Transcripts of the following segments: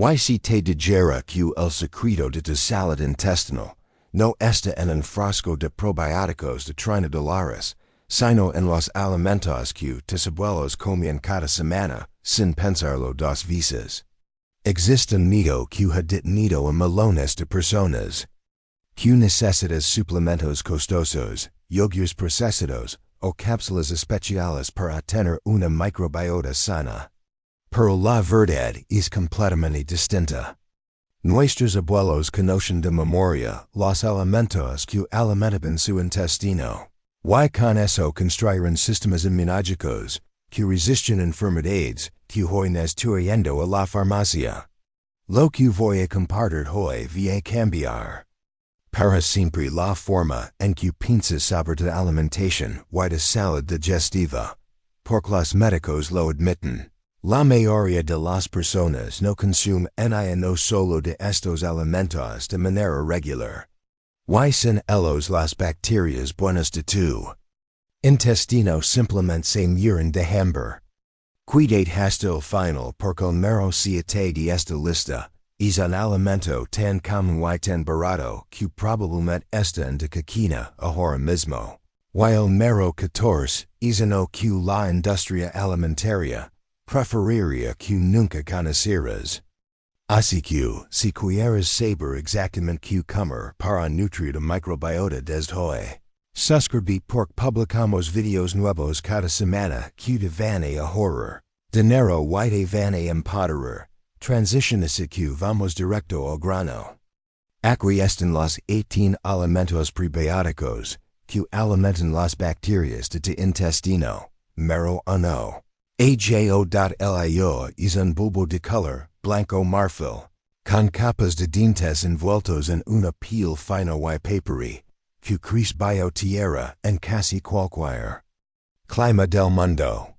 Y si te digera que el secreto de tu salud intestinal no está en un frasco de probióticos de $30, sino en los alimentos que tus abuelos comían cada semana, sin pensarlo dos veces. Existe un mito que ha detenido a millones de personas que necesitan suplementos costosos, yogures procesados o cápsulas especiales para tener una microbiota sana. Pero la verdad es completamente distinta. Nuestros abuelos conocen de memoria los alimentos que alimentaban su intestino. Y con eso construyeron sistemas inmunológicos que resisten enfermedades que hoy no estoy yendo a la farmacia. Lo que voy a compartir hoy va a cambiar para siempre la forma en que piensas sobre tu alimentación y de salud digestiva, porque los médicos lo admiten. La mayoría de las personas no consumen ni no solo de estos alimentos de manera regular. Y sin ellos las bacterias buenas de tu intestino simplemente se mueren de hambre. Cuidate hasta el final porque el mero 7 de esta lista es un alimento tan común y tan barato que probablemente está en declina ahora mismo. Y el mero 14 es uno que la industria alimentaria preferiría que nunca conocieras. Así que, si quieres saber exactamente qué comer para nutrir tu microbiota desde hoy, suscríbete porque publicamos videos nuevos cada semana que te van a ahorrar dinero y te van a empoderar. Transition así que vamos directo al grano. Aquí están los 18 alimentos prebióticos que alimentan las bacterias de tu intestino. Mero 1. AJO.LIO es un bulbo de color blanco marfil, con capas de dientes envueltos en una piel fina y papery, que crece bajo tierra en casi cualquier clima del mundo.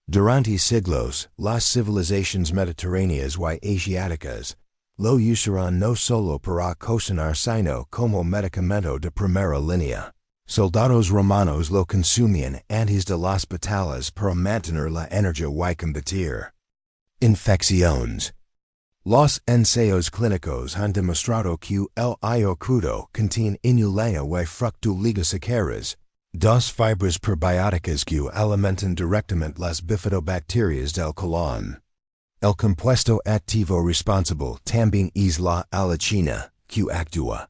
Durante siglos, las civilizaciones mediterráneas y asiáticas lo usaron no solo para cocinar sino como medicamento de primera línea. Soldados romanos lo consumían antes de las batallas para mantener la energía y combatir infecciones. Los ensayos clínicos han demostrado que el ayo crudo contiene inulina y fructoligosaccharidez, dos fibras prebióticas que alimentan directamente las bifidobacterias del colon. El compuesto activo responsable también es la allicina, que actúa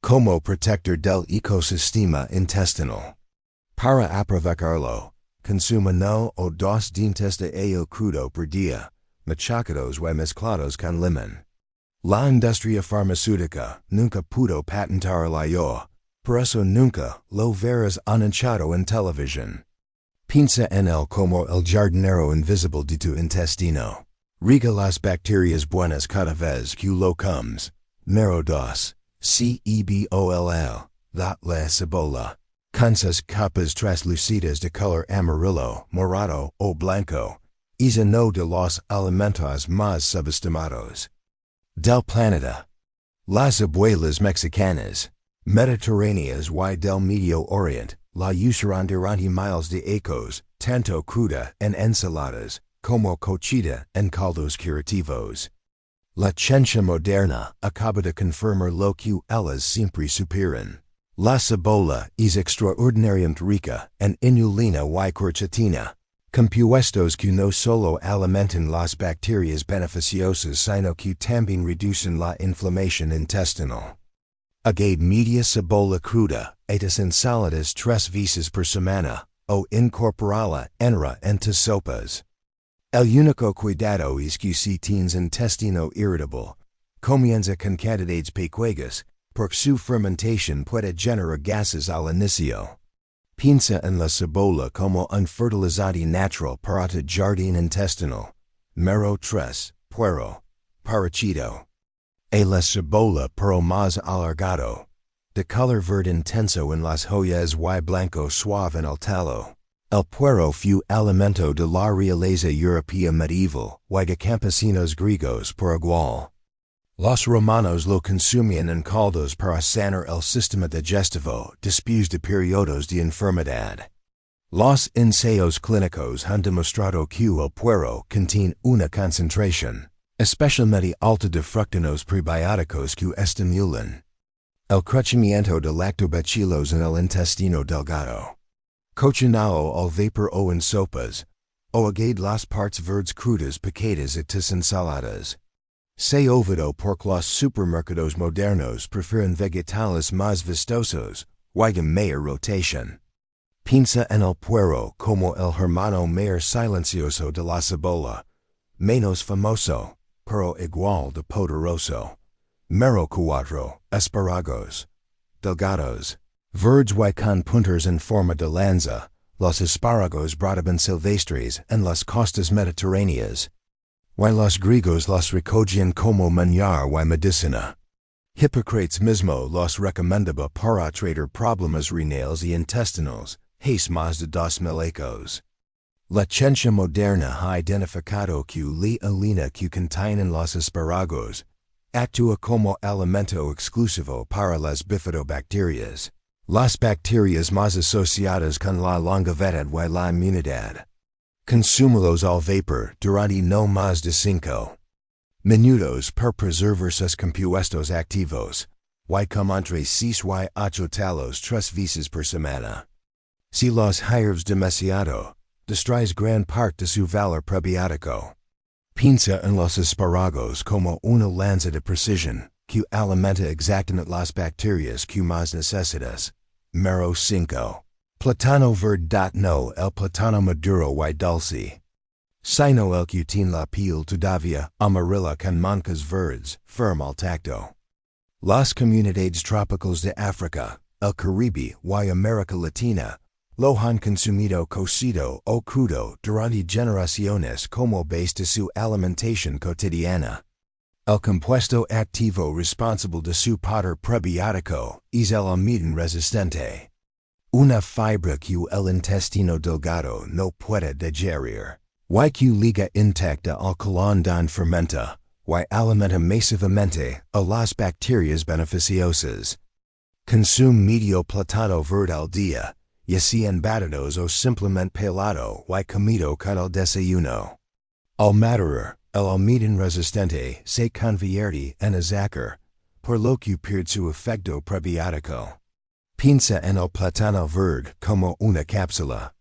como protector del ecosistema intestinal. Para aprovecharlo, consuma 1 o 2 dientes de ayo crudo por día, machacados y mezclados con limón. La industria farmacéutica nunca pudo patentar el ayo, por eso nunca lo verás anunciado en televisión. Piensa en él como el jardinero invisible de tu intestino. Riega las bacterias buenas cada vez que lo comes. Mero 2. CEBOLL, la cebolla, con sus capas translúcidas de color amarillo, morado o blanco, es uno de los alimentos más subestimados del planeta. Las abuelas mexicanas, mediterráneas y del Medio Oriente, la usaron durante miles de años, tanto cruda en ensaladas, como cocida en caldos curativos. La ciencia moderna acaba de confirmar lo que ellas siempre supieron. La cebolla es extraordinariamente rica en inulina y quercetina, compuestos que no solo alimentan las bacterias beneficiosas sino que también reducen la inflamación intestinal. Agade media cebolla cruda a tus ensaladas 3 veces por semana, o incorporala en tus sopas. El único cuidado es que si tienes intestino irritable, comienza con cantidades pequeñas, porque su fermentación puede generar gases al inicio. Piensa en la cebolla como un fertilizante natural para tu jardín intestinal. Mero 3. Puero. Parachito. La cebolla pero más alargado. De color verde intenso en las hojas y blanco suave en el talo. El puero fue alimento de la realeza europea medieval y de campesinos griegos por igual. Los romanos lo consumían en caldos para sanar el sistema digestivo después de periodos de enfermedad. Los ensayos clínicos han demostrado que el puero contiene una concentración especialmente alta de fructanos prebióticos que estimulan el crecimiento de lactobacillus en el intestino delgado. Cocinao al vapor o en sopas, o agade las partes verdes crudas picadas y ensaladas. Se olvidó porque los supermercados modernos prefieren vegetales más vistosos, y mayor rotación. Piensa en el puero como el hermano mayor silencioso de la cebolla, menos famoso, pero igual de poderoso. Mero cuatro, espárragos. Delgados. Verdes y con puntas en forma de lanza, los espárragos brotaban silvestres en las costas mediterráneas. Y los griegos los recogían como manjar y medicina. Hippocrates mismo los recomendaba para tratar problemas renales y intestinales, hace más de 2000 años. La ciencia moderna ha identificado que la harina que contienen los espárragos actúa como alimento exclusivo para las bifidobacterias, las bacterias más asociadas con la longevidad y la inmunidad. Consúmelos al vapor durante no más de 5 minutos para preservar sus compuestos activos, y como entre 6 y 8 talos 3 veces por semana. Si los hierves demasiado, destruís gran parte de su valor prebiótico. Piensa en los espárragos como una lanza de precisión, que alimenta exactamente las bacterias que más necesitas. Mero 5. Plátano verde. No el plátano maduro y dulce, sino el que tiene la piel todavía amarilla con manchas verdes, firme al tacto. Las comunidades tropicales de África, el Caribe y América Latina lo han consumido cocido o crudo durante generaciones como base de su alimentación cotidiana. El compuesto activo responsable de su poder prebiótico es el almidón resistente. Una fibra que el intestino delgado no puede digerir, y que liga intacta al colon don fermenta, y alimenta masivamente a las bacterias beneficiosas. Consume medio plátano verde al día, ya sea embatidos o simplemente pelado y comido con el desayuno. Al madurar, el almidón resistente se convierte en azúcar, por lo que pierde su efecto prebiótico. Piensa en el plátano verde como una cápsula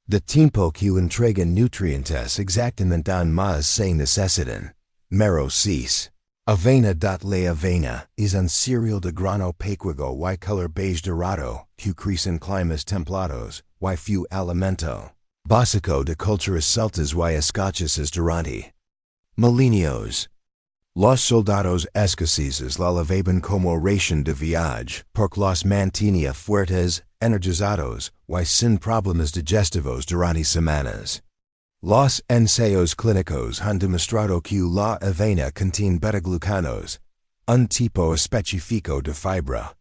de tiempo que entrega nutrientes exactamente en más se necesitan. Mero 6. Avena. La avena es un cereal de grano pequeño y color beige dorado que crece en climas templados y fue alimento básico de culturas celtas y escoceses durante milenios. Los soldados escoceses la llevaban como ración de viaje porque los mantenía fuertes, energizados y sin problemas digestivos durante semanas. Los ensayos clínicos han demostrado que la avena contiene beta-glucanos, un tipo específico de fibra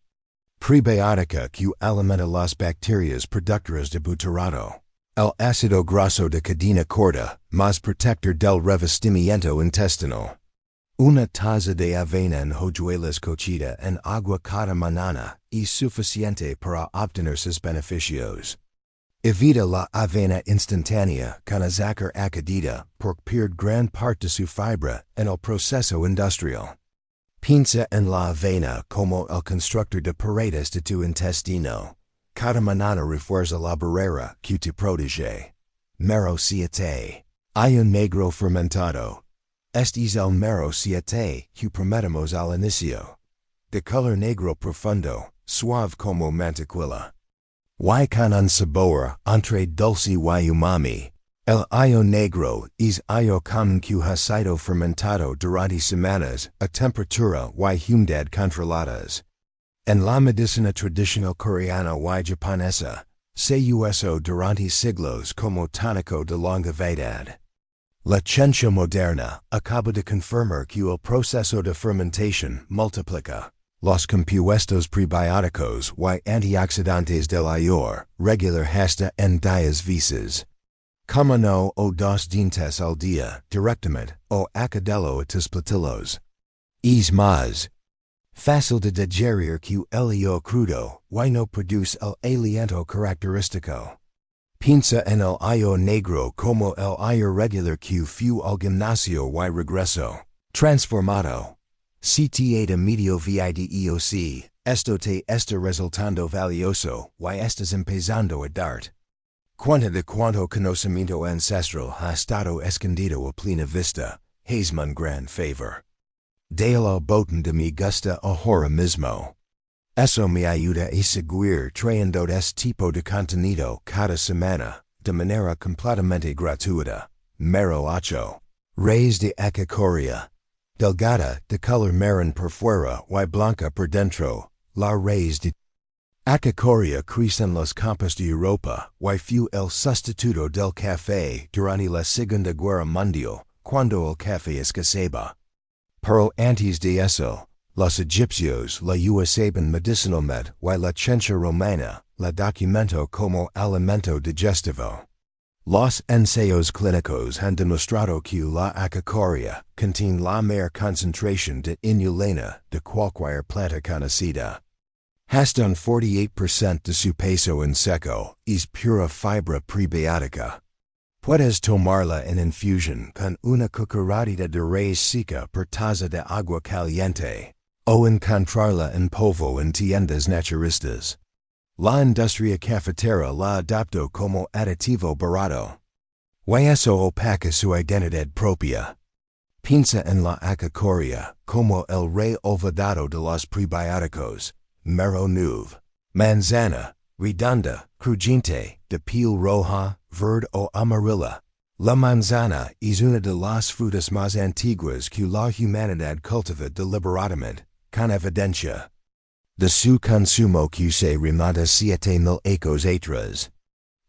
prebiótica que alimenta las bacterias productoras de butirato, el ácido graso de cadena corta, más protector del revestimiento intestinal. Una taza de avena en hojuelas cocida en agua cada mañana es suficiente para obtener sus beneficios. Evita la avena instantánea con azúcar añadida porque pierde gran parte de su fibra en el proceso industrial. Piensa en la avena como el constructor de paredes de tu intestino. Cada mañana refuerza la barrera que te protege. Mero 7. Ion negro fermentado. Este es el mero 7 que prometemos al inicio. De color negro profundo, suave como mantequilla. Y con un sabor entre dulce y umami. El ion negro es ion común que ha sido fermentado durante semanas a temperatura y humedad controladas. En la medicina tradicional coreana y japonesa, se usó durante siglos como tónico de longevidad. La ciencia moderna acaba de confirmar que el proceso de fermentación multiplica los compuestos prebióticos y antioxidantes del ayor regular hasta en 10 veces. Como 1 o 2 dientes al día directamente o acadelo a tus platillos. Es más fácil de digerir que el ayor crudo y no produce el aliento característico. Piensa en el ayor negro como el ayor regular que fue al gimnasio y regreso. Transformado. CTA medio videoc, esto te está resultando valioso, y estás empezando a darte cuenta de cuánto conocimiento ancestral ha estado escondido a plena vista, hazme un gran favor. Dale boten de mi gusta ahora mismo. Eso me ayuda a seguir trayendo este tipo de contenido cada semana, de manera completamente gratuita. Mero 8. Raíz de acacoria. Delgada, de color marrón por fuera y blanca por dentro. La raíz de acacoria crece en los campos de Europa y fue el sustituto del café durante la Segunda Guerra Mundial, cuando el café escaseaba. Pero antes de eso, los egipcios la usaban medicinalmente y la ciencia romana la documentó como alimento digestivo. Los ensayos clínicos han demostrado que la acacoria contiene la mayor concentración de inulina de cualquier planta conocida. Hasta un 48% de su peso en seco es pura fibra prebiótica. Puedes tomarla en infusión con una cucharadita de raíz seca por taza de agua caliente, o encontrarla en polvo en tiendas naturistas. La industria cafetera la adoptó como aditivo barato. Y eso opaca su identidad propia. Piensa en la acacoria como el rey olvidado de los prebióticos. Mero 9. Manzana, redonda, crujiente, de piel roja, verde o amarilla. La manzana es una de las frutas más antiguas que la humanidad cultiva deliberadamente, con evidencia de su consumo que se remonta 7,000 años atrás.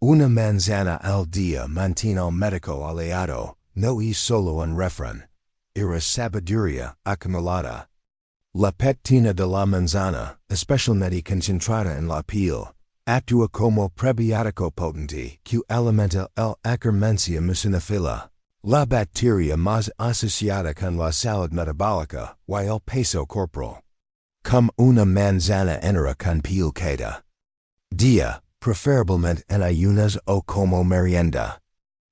Una manzana al día mantiene al médico aliado, no es solo un refrán. Era sabiduría acumulada. La pectina de la manzana, especialmente concentrada en la piel, actúa como prebiótico potente que alimenta el Akkermansia muciniphila, la bacteria más asociada con la salud metabólica y el peso corporal. Como una manzana entera con piel cada día, preferiblemente en ayunas o como merienda.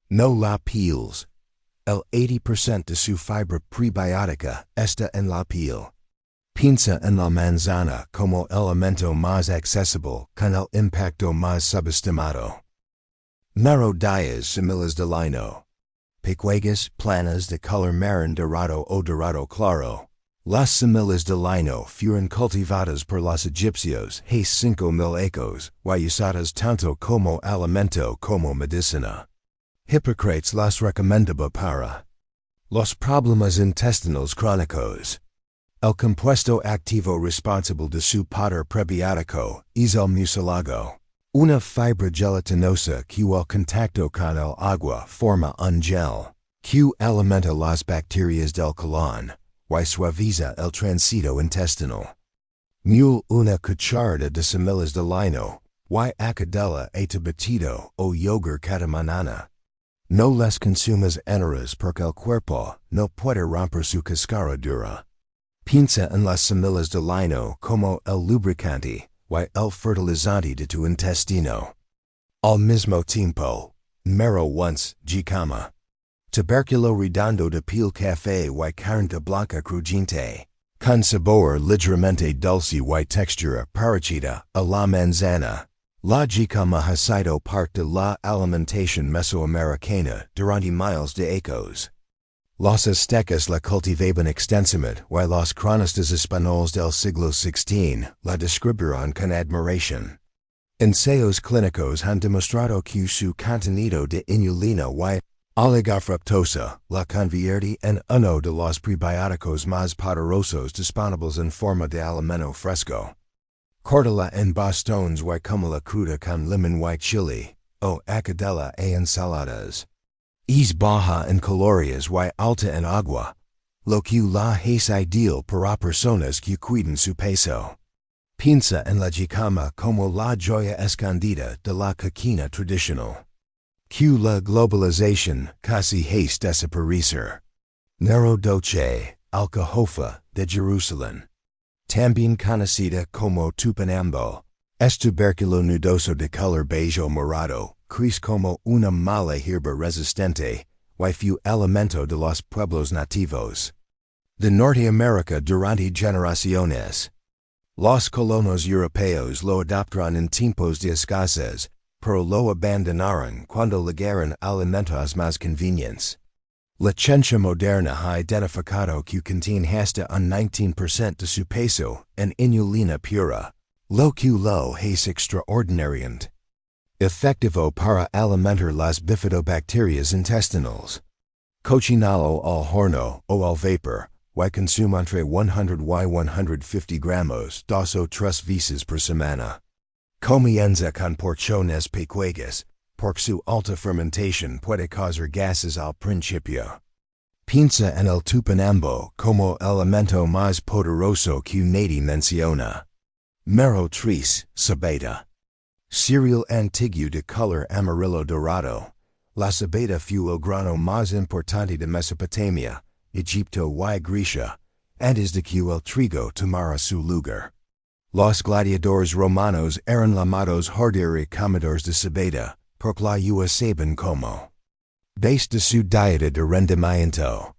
No la peels. El 80% de su fibra prebiótica está en la piel. Piensa en la manzana como elemento más accesible con el impacto más subestimado. Mero 10 semillas de lino. Pequeñas, planas de color marrón dorado o dorado claro. Las semillas de lino fueron cultivadas por los egipcios hace 5,000 años y usadas tanto como alimento como medicina. Hippocrates las recomendaba para los problemas intestinales crónicos. El compuesto activo responsable de su poder prebiótico es el mucílago, una fibra gelatinosa que al contacto con el agua forma un gel, que alimenta las bacterias del colon y suaviza el tránsito intestinal. Mule una cucharada de semillas de lino, y acadella a batido o yogur cada mañana. No las consumas enteras porque el cuerpo no puede romper su cáscara dura. Piensa en las semillas de lino como el lubricante y el fertilizante de tu intestino. Al mismo tiempo, mero 11 jicama. Tuberculo redondo de piel café y carne blanca crujiente, con sabor ligeramente dulce y textura parecida a la manzana. La jicama ha sido parte de la alimentación mesoamericana durante miles de años. Los aztecas la cultivaban extensamente y los cronistas españoles del siglo XVI la describieron con admiración. Ensayos clínicos han demostrado que su contenido de inulina y oligofructosa la convierte en uno de los prebióticos más poderosos disponibles en forma de alimento fresco. Córtala en bastones y cómela cruda con limón y chile, o acadella a ensaladas. Es baja en calorías y alta en agua, lo que la hace ideal para personas que cuidan su peso. Piensa en la jicama como la joya escondida de la cocina tradicional. Que la globalización casi hace desaparecer. Nero 12, alcahofa de Jerusalén. También conocida como tupanambo, es tubérculo nudoso de color beige o morado, crece como una mala hierba resistente, y fue alimento de los pueblos nativos. de Norteamérica durante generaciones. Los colonos europeos lo adoptaron en tiempos de escasez, pero lo abandonaron cuando llegaron alimentos más convenientes. La ciencia moderna ha identificado que contiene hasta un 19% de su peso en inulina pura, lo que lo es extraordinariamente efectivo para alimentar las bifidobacterias intestinales. Cocinado al horno o al vapor, y consume entre 100 y 150 gramos 2 o 3 veces por semana. Comienza con porciones pequeñas, porque su alta fermentación puede causar gases al principio. Piensa en el tupinambo como el alimento más poderoso que nadie menciona. Mero 3, cebada. Cereal antiguo de color amarillo dorado. La cebada fue el grano más importante de Mesopotamia, Egipto y Grecia, antes de que el trigo tomara su lugar. Los gladiadores romanos eran llamados horderi comedores de cebada, porque la usaban como base de su dieta de rendimiento.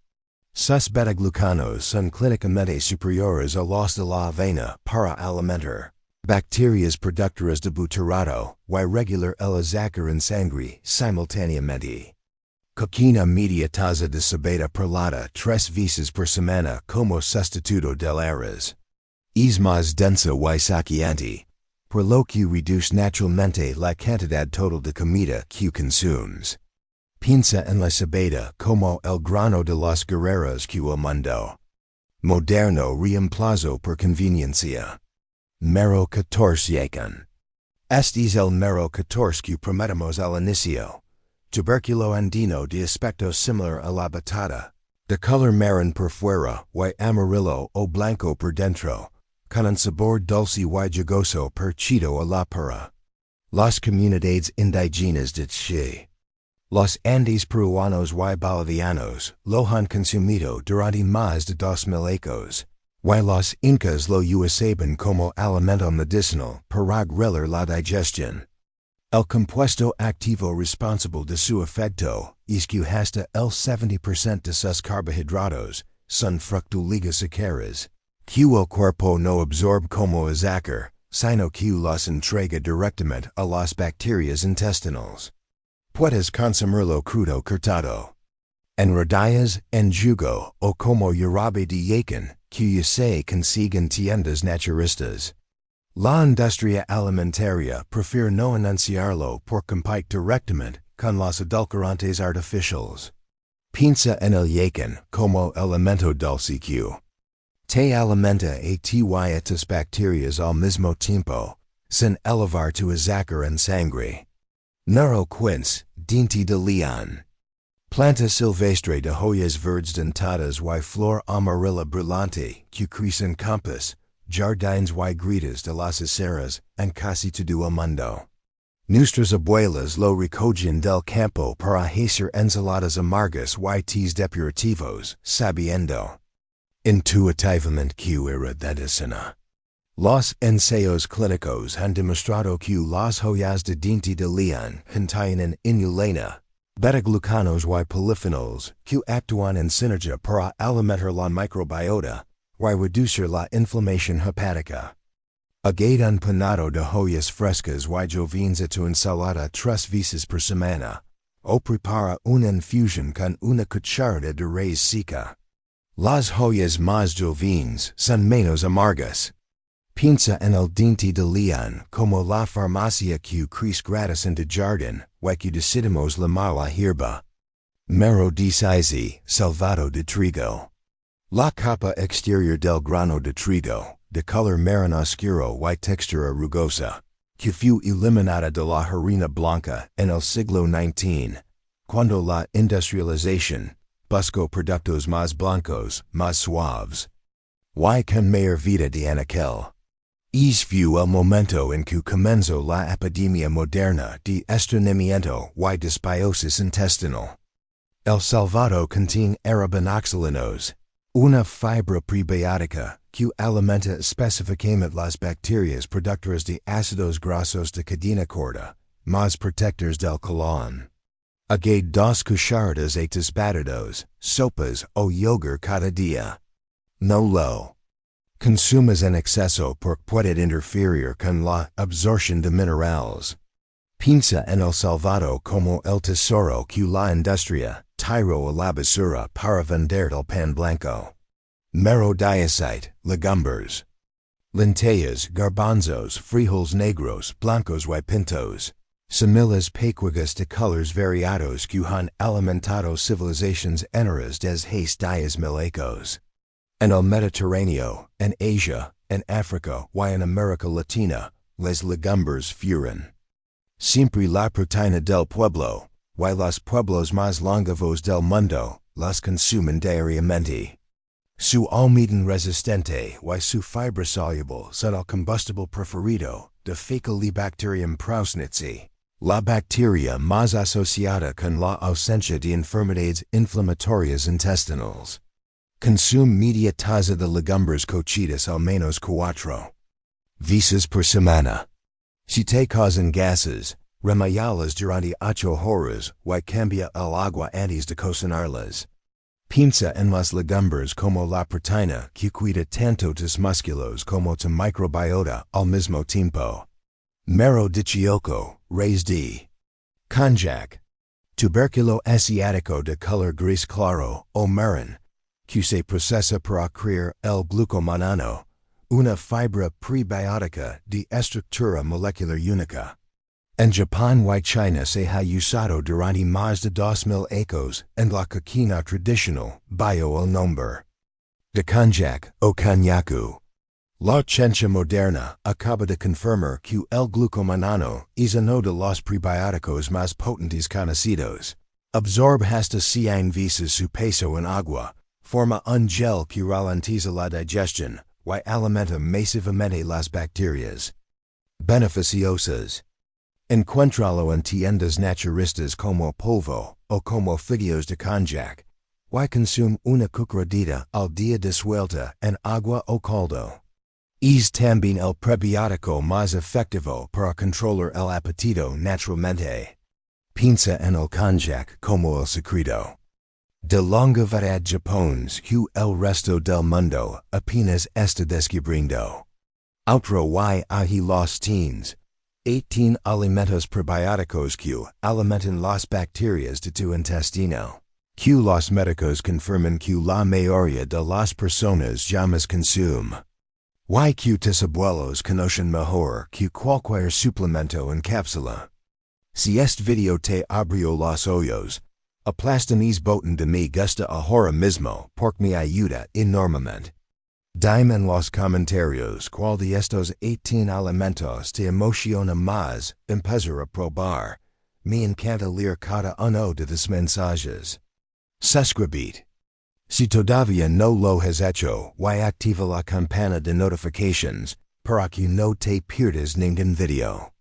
Sus beta-glucanos son clínicamente superiores a los de la avena para alimentar bacterias productoras de butirato y regular el azúcar en sangre simultáneamente. Cocina media taza de cebada perlada 3 veces por semana como sustituto del arroz. Es más densa y saciante, por lo que reduce naturalmente la cantidad total de comida que consumes. Piensa en la cebada como el grano de los guerreros que el mundo moderno reemplazó por conveniencia. Mero 14. Este es el mero 14 que prometemos al inicio. Tubérculo andino de aspecto similar a la batata, de color marrón por fuera y amarillo o blanco por dentro, con un sabor dulce y jugoso parecido a la pera. Las comunidades indígenas de Chile, los Andes peruanos y bolivianos lo han consumido durante más de 2000 años, y los incas lo usaban como alimento medicinal para regular la digestión. El compuesto activo responsable de su efecto es que hasta el 70% de sus carbohidratos son fructoligosacchares, que el cuerpo no absorbe como azúcar, sino que los entrega directamente a las bacterias intestinales. Puedes consumirlo crudo cortado, en rodillas, en jugo o como jarabe de yacon, que se consigue en tiendas naturistas. La industria alimentaria prefiere no anunciarlo por compite directamente con los edulcorantes artificiales. Piensa en el yacon como elemento dulce que te alimenta a ti y a tus bacterias al mismo tiempo, sin elevar tu azúcar en sangre. Número 15, diente de león. Planta silvestre de hojas verdes dentadas y flor amarilla brillante que crece en campos, jardines y grietas de las aceras en casi todo el mundo. Nuestras abuelas lo recogían del campo para hacer ensaladas amargas y tés depurativos, sabiendo intuitivamente que era medicina. Los ensayos clínicos han demostrado que las hojas de diente de león contienen inulina, beta-glucanos y polifenols que actúan en sinergia para alimentar la microbiota y reducir la inflamación hepática. Agade un panado de hojas frescas y jóvenes a tu ensalada 3 veces por semana, o prepara una infusión con una cucharada de raíz seca. Las hojas más jóvenes son menos amargas. Piensa en el diente de león como la farmacia que crece gratis en tu jardín y que decidimos llamar la hierba. Mero 16, salvado de trigo. La capa exterior del grano de trigo, de color marrón oscuro y textura rugosa, que fue eliminada de la harina blanca en el siglo XIX, cuando la industrialización buscó productos más blancos, más suaves, y con mayor vida de anaquel. Es fue el momento en que comenzó la epidemia moderna de estreñimiento y dysbiosis intestinal. El salvado contiene arabinoxalinos, una fibra prebiótica que alimenta específicamente las bacterias productoras de ácidos grasos de cadena corta, más protectores del colon. Agade 2 cucharadas a tus batidos, sopas o yogur cada día. No lo. Consumas en exceso porque puede interferir con la absorción de minerales. Piensa en el salvado como el tesoro que la industria tiró a la basura para vender el pan blanco. Mero diacite, legumbres. Lentejas, garbanzos, frijoles negros, blancos y pintos. Semillas pequeñas de colores variados que han alimentado civilizations enteras desde hace 10,000 años. En el Mediterráneo, en Asia, en África y en América Latina, les legumbres fueron siempre la proteína del pueblo, y los pueblos más longevos del mundo las consumen diariamente. Su almidón resistente y su fibra soluble son el combustible preferido de Faecalibacterium prausnitzi, la bacteria más asociada con la ausencia de enfermedades inflamatorias intestinales. Consume media taza de legumbres cocidas al menos 4 veces por semana. Si te causan gases, remédialas durante 8 horas y cambia el agua antes de cocinarlas. Piensa en las legumbres como la proteína que cuida tanto tus músculos como tu microbiota al mismo tiempo. Mero dichioco, raíz de konjac. Tubérculo asiático de color gris claro o marrón, que se procesa para crear el glucomanano, una fibra prebiótica de estructura molecular única. En Japón y China se ha usado durante más de 2,000 años en la cocina tradicional bajo el nombre de konjac o konyaku. La ciencia moderna acaba de confirmar que el glucomanano es uno de los prebióticos más potentes conocidos. Absorbe hasta 100 veces su peso en agua, forma un gel que ralentiza la digestión y alimenta masivamente las bacterias beneficiosas. Encuéntralo en tiendas naturistas como polvo o como figuillos de konjac, y consume una cucharadita al día disuelta en agua o caldo. Es también el prebiótico más efectivo para controlar el apetito naturalmente. Piensa en el konjac como el secreto de longevidad japonés que el resto del mundo apenas está descubriendo. Outro y ahi los teens. 18 alimentos prebióticos que alimentan las bacterias de tu intestino. Que los médicos confirman que la mayoría de las personas llamas consume. Y que tus abuelos conocen mejor que cualquier suplemento en cápsula. Si este video te abrió los ojos, aplastan es botón de me gusta ahora mismo porque me ayuda enormemente. Dime en los comentarios cuál de estos 18 alimentos te emociona más empezar a probar. Me encanta leer cada uno de los mensajes. Suscríbete. Si todavía no lo has hecho, y activa la campana de notifications para que no te pierdas ningún video.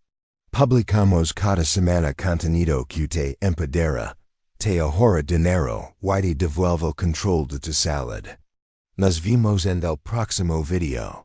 Publicamos cada semana contenido que te empodera, te ahorra dinero y te devuelve el control de tu salud. Nos vemos en el próximo video.